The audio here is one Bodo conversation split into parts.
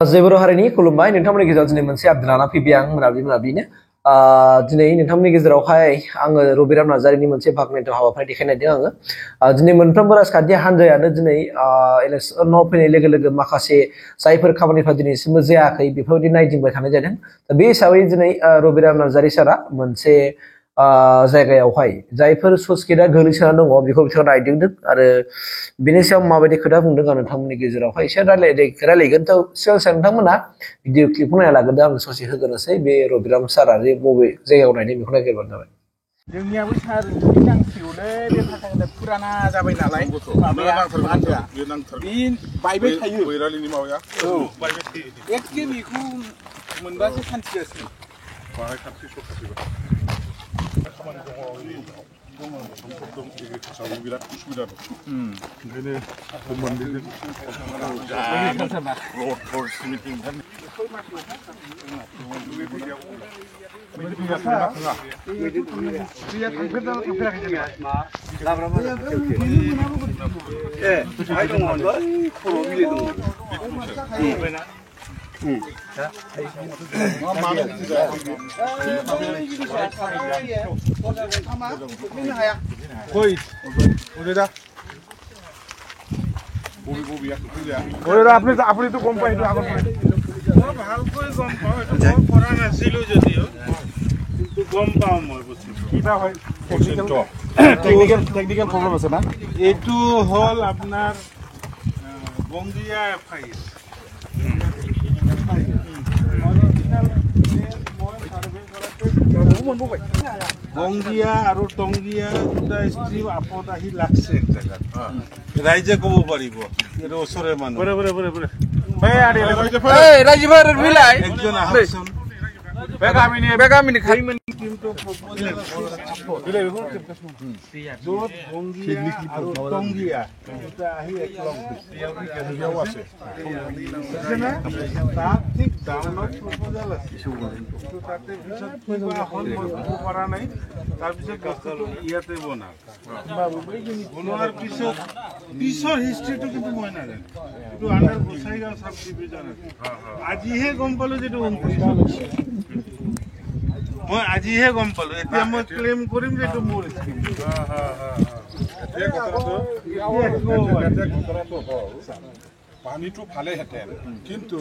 जेबर हारिनि खुलुमबाय नोंथांमोननि गेजेराव दिनै मोनसे आपडेट लाना फैबाय आं मोनाबिलिनो दिनै नोंथांमोननि गेजेरावहाय आङो रबिराम नार्जारिनि मोनसे बाख्नायथाव हाबाफारि देखायनायदों आङो दिनै मोनफ्रोमबो राजखान्थि हान्जायानो दिनै इलेक्सनाव फैनाय लोगो लोगो माखासे जायफोर खामानिफ्रा दिनैसिमबो जायाखै बेफोरबायदि नायदिंबाय थानाय जादों दा बे हिसाबै दिनै रबिराम नार्जारि सारा मोनसे जायगायावहाय जायफोर सुस्केटआ गोग्लैसोना दङ बेखौ बिथाङा नायदिंदों आरो बेनि सायाव माबायदि खोथा बुंदों आं नोंथांमोननि गेजेरावहाय एसे रायलायगोन थ' सिगां नोंथांमोना भिडिअ क्लिपखौ नायना लाग्रोदो आं ससे होगोनोसै बे रबिराम सारा जे बबे जायगायाव नायदों बेखौ नायग्रोबानो जाबाय जोंनियाबो सार नांसिगौलै बे फाथाखा फुराना जाबाय नालाय माबाया बान्दोआ बे बायबाय थायो बैरालिनि माबाया औ बायबाय थायो एखे बेखौ मोनबासो सान्थि जासिगोन बाहाय खाथि सखाथिबो खामानि दङ एग्रिकालसाराव बिराद उसुबिदा दं ओंखायनो मन्दिरजों सिमिटिं আপনি তো গম পাই আগত ভালকৈ গম পাওঁ এইটো কৰা নাছিলোঁ যদিও কিন্তু গম পাওঁ মই বস্তুটো কিবা হয় টেকনিকেল প্ৰব্লেম আছে না এইটো হ'ল আপোনাৰ বংগীয়া ফাইল বংগীয়া আৰু টংগীয়া দুটা ষ্ট্ৰীম আপত আহি লাগছে এক জেগাত ৰাইজে ক'ব পাৰিব এইটো ওচৰৰে মানুহ একজন আহকচোন বেগামিনী টিমটো য'ত বংগীয়া আৰু টংগীয়া দুটা আহি একলগ আছে তাত ঠিক ডাউনত প্ৰপ'জাল আছে তাতে পিছত কিবা হ'ল মই ক'ব পৰা নাই তাৰপিছত বস্তুটো ইয়াতে বনোৱাৰ পিছৰ হিষ্ট্ৰীটো কিন্তু মই নাজানো এইটো আণ্ডাৰ গোসাইগাঁও চাব ডিভিজন আছে আজিহে গম পালোঁ যে এইটো 29 মই আজিহে গম পালোঁ এতিয়া মই ক্লেইম কৰিম যে এইটো মোৰ স্কিম পানীটো ভালেহেঁতেন কিন্তু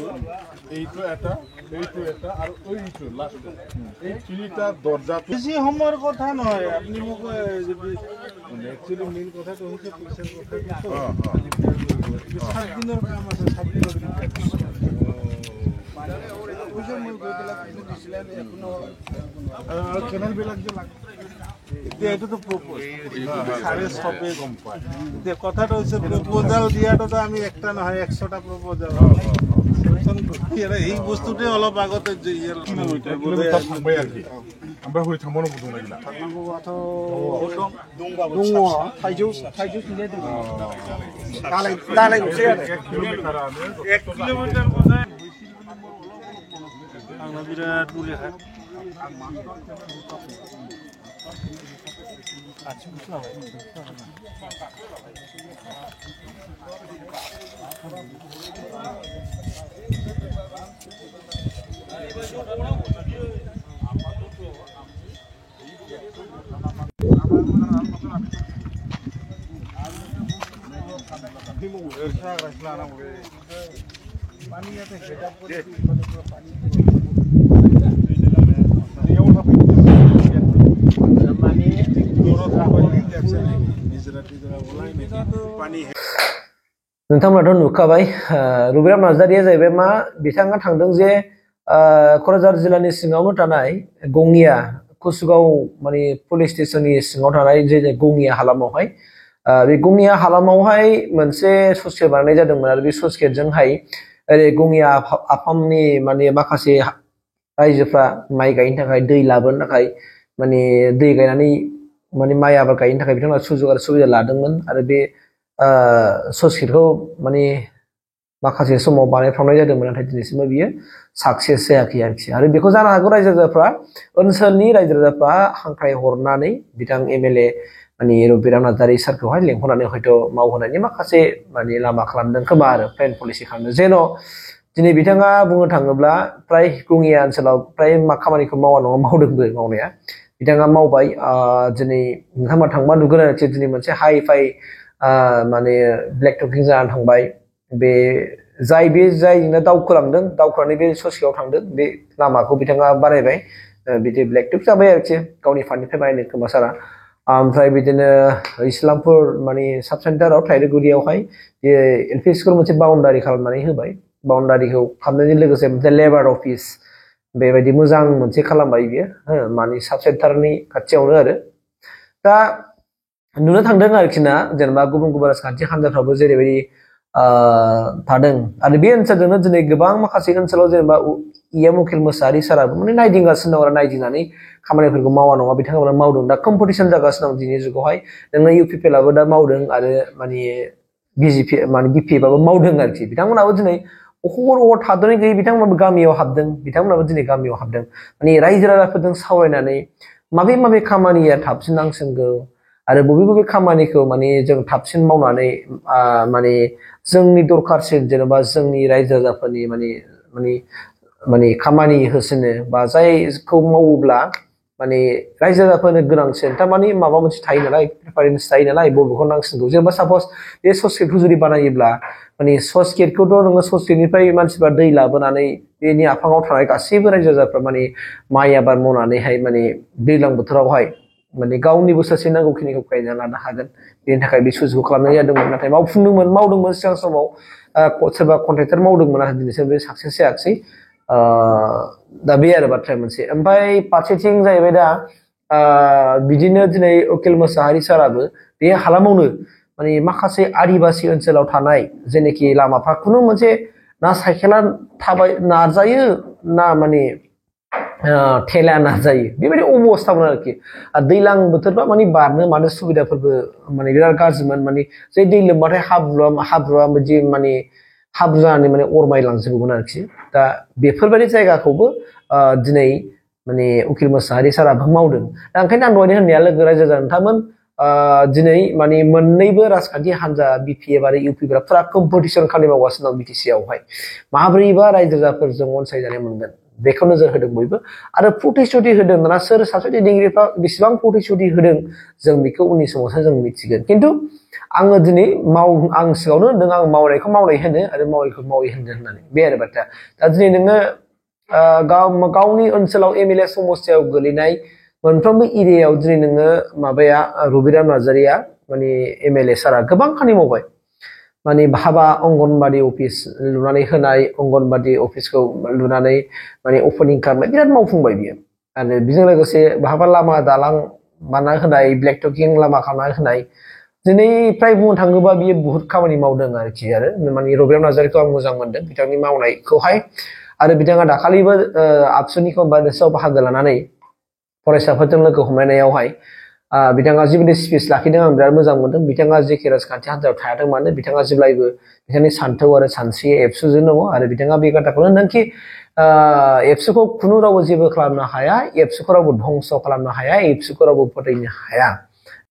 এইটো এটা আৰু এইটো লাষ্ট এই তিনিটা দৰ্জা বেছি সময়ৰ কথা নহয় আপুনি মোক যদি একচুৱেলি মেইন কথাটো হৈছে পইচাৰ কথা 7 দিনৰ কাম আছে 7 দিনৰ কেনেলবিলাক যে লাগে এতিয়া এইটোতো চাৰে চবে গম পায় এতিয়া কথাটো হৈছে প্ৰপ'জাল দিয়াটোতো আমি একটা নহয় 100টা প্ৰপ'জাল এই বস্তুতে অলপ আগতে আমরা হয়ে থামবো বুঝুন লাগিলা এক কিলোমিটার आंना बिराद बुले नोंथांमोनाथ' नुखाबाय रबिराम नार्जारिया जाहैबाय मा बिथाङा थांदों जे क'क्राझार जिल्लानि सिङावनो थानाय गङिया कुसुगाव माने पुलिस स्टेशननि सिङाव थानाय जे गङिया हालामावहाय बे गङिया हालामावहाय मोनसे सचकेट बानायनाय जादोंमोन आरो बे सचकेटजोंहाय ओरै गङिया आफामनि माने माखासे रायजोफ्रा माइ गायनो थाखाय दै लाबोनो थाखाय माने दै गायनानै माने माइ आबाद गायनो थाखाय बिथांमोना सुजुग आरो सुबिदा लादोंमोन आरो बे सचकेटखौ माने माखासे समाव बानायफ्रामनाय जादोंमोन नाथाय दिनैसिमबो बियो साक्सेस जायाखै आरोखि आरो बेखौ जानो हागौ रायजो राजाफ्रा ओनसोलनि रायजो राजाफ्रा हांख्राय हरनानै बिथां एमएलए माने रबिराम नार्जारि सारखौहाय लेंहरनानै हयथ' मावहोनायनि माखासे माने लामा खालामदों खोमा आरो प्लेन पलिसि खालामदों जेन' दिनै बिथाङा बुंनो थाङोब्ला फ्राय गङिया ओनसोलाव फ्राय खामानिखौ मावा नङा मावदोंबो मावनाया बिथाङा मावबाय दिनै नोंथांमोना थांबा नुगोन आरोखि दिनै मोनसे हाइ फाइ माने ब्लेक टकिं जानानै थांबाय बे जायजोंनो दावखोलांनानै बे ससेयाव थांदों बे लामाखौ बिथाङा बानायबाय बिदि ब्लेक टक जाबाय आरोखि गावनि फान्डनिफ्राय बानायनो खोमा सारा ओमफ्राय बिदिनो इस्लामपुर माने साब सेन्टाराव थाइजौगुरियावहाय बे एल पि स्कुल मोनसे बाउन्डारि खालामनानै होबाय बाउन्डारिखौ खालामनायजों लोगोसे मोनसे लेबार अफिस बेबायदि मोजां मोनसे खालामबाय बियो माने साब सेन्टारनि खाथियावनो आरो दा नुनो थांदों आरोखि ना जेनेबा गुबुन गुबुन राजखान्थि हान्जाफ्राबो जेरैबायदि थादों आरो बे ओनसोलजोंनो दिनै गोबां माखासे ओनसोलाव जेनेबा इएम उकिल मोसाहारि साराबो माने नायदिंगासिनो दं आरो नायदिंनानै खामानिफोरखौ मावा नङा बिथांमोना मावदों दा कम्पिटिसन जागासिनो दं दिनैनि जुगावहाय नोङो इउपिपिएलआबो दा मावदों आरो माने बिजेपि माने बिपिएफआबो मावदों आरोखि बिथांमोनाबो दिनै अखर थाद'नाय गैयै बिथांमोनाबो गामियाव हाबदों बिथांमोनाबो दिनै गामियाव हाबदों माने रायजो राजाफोरजों सावरायनानै माबे खामानिया थाबसिन नांसिनगौ आरो बबे खामानिखौ माने जों थाबसिन मावनानै माने जोंनि दरखारसिन जेनेबा जोंनि रायजो राजाफोरनि माने खामानि होसिनो बा जायखौ मावोब्ला माने रायजो राजाफोरनो गोनांसिन थारमाने माबा मोनसे थायो नालाय प्रिफारेन्स थायो नालाय बबेखौ नांसिनगौ जेनेबा सापस बे सस गेटखौ जुदि बानायोब्ला माने सस गेटखौथ' नोङो सस गेटनिफ्राय मानसिफ्रा दै लाबोनानै बेनि आफाङाव थानाय गासैबो रायजो राजाफ्रा माने माइ आबाद मावनानैहाय माने दैज्लां बोथोरावहाय माने गावनि बोसोरसे नांगौखिनिखौ गायना लानो हागोन बेनि थाखाय बे सुजुगखौ खालामनाय जादोंमोन नाथाय मावदोंमोन सिगां समाव सोरबा कन्ट्रेक्टर मावदोंमन आरो दिनैसो बे साक्सेस जायाखिसै दा बे आरो बाथ्राया मोनसे ओमफ्राय फारसेथिं जाहैबाय दा बिदिनो दिनै उकिल मोसाहारि साराबो बे हालामावनो माने माखासे आदिबासि ओनसोलाव थानाय जेनाखि लामाफ्रा खुनु मोनसे ना साइकेला थाबाय नारजायो ना माने थेला नारजायो बेबायदि अबस्थामोन आरोखि दैज्लां बोथोरबा माने बारनो मानो सुबिदाफोरबो माने बिराद गाज्रिमोन माने जे दै लोमबाथाय हाब्रुआ बिदि माने हाब्रु जानानै माने अरमायलांजोबोमोन आरोखि दा बेफोरबायदि जायगाखौबो दिनै माने उकिल मोसाहारि साराबो मावदों दा ओंखायनो आं दहायनो होननाया लोगो रायजो राजा नोंथांमोन दिनै माने मोननैबो राजखान्थि हान्जा बिपिएफ आरो इउपिएफआ फुरा कम्पिटिसन खालि मावगासिनो दं बिटिसि आवहाय माब्रैबा रायजो राजाफोरजों अनसायजानाय मोनगोन बेखौ नोजोर होदों बयबो आरो प्रतिश्रुति होदों दाना सोर सासे दैदेनगिरिफ्रा बेसेबां प्रतिश्रुति होदों जों बेखौ उननि समावसो जों मिथिगोन खिन्थु आङो दिनै आं सिगाङावनो होनदों आं मावनायखौ मावनाय होनो आरो मावैखौ मावै होनदों होननानै बे आरो बाथ्रा दा दिनै नोङो गावनि ओनसोलाव एमएलए समस्थियाव गोलैनाय मोनफ्रोमबो एरियायाव दिनै नोङो माबाया रबिराम नार्जारिया माने एमएलए सारा गोबां खामानि मावबाय माने हाबा अंगनबादि अफिस लुनानै होनाय अंगनबादि अफिसखौ लुनानै माने अपेनिं खालामनाय बिराद मावफुंबाय बियो आरो बेजों लोगोसे बहाबा लामा दालां बानायना होनाय ब्लेक टकिं लामा खालामना होनाय दिनै फ्राय बुंनो थाङोबा बियो बुहुत खामानि मावदों आरोखि आरो माने रबिराम नार्जारिखौ आं मोजां मोनदों बिथांनि मावनायखौहाय आरो बिथाङा दाखालिबो आबसुनि कनफारेन्सआव बाहागो लानानै फरायसाफोरजों लोगो हमलायनायावहाय बिथाङा जिबायदि स्पिच लाखिदों आं बिराद मोजां मोनदों बिथाङा जेखि राजखान्थि हान्जायाव थायाथों मानो बिथाङा जेब्लायबो बिथांनि सान्थौ आरो सानस्रि एबसुजों दङ आरो बिथाङा बे खोथाखौनो होनदोंखि एबसुखौ खुनु रावबो जेबो खालामनो हाया एबसुखौ रावबो धंस खालामनो हाया एबसुखौ रावबो फोथैनो हाया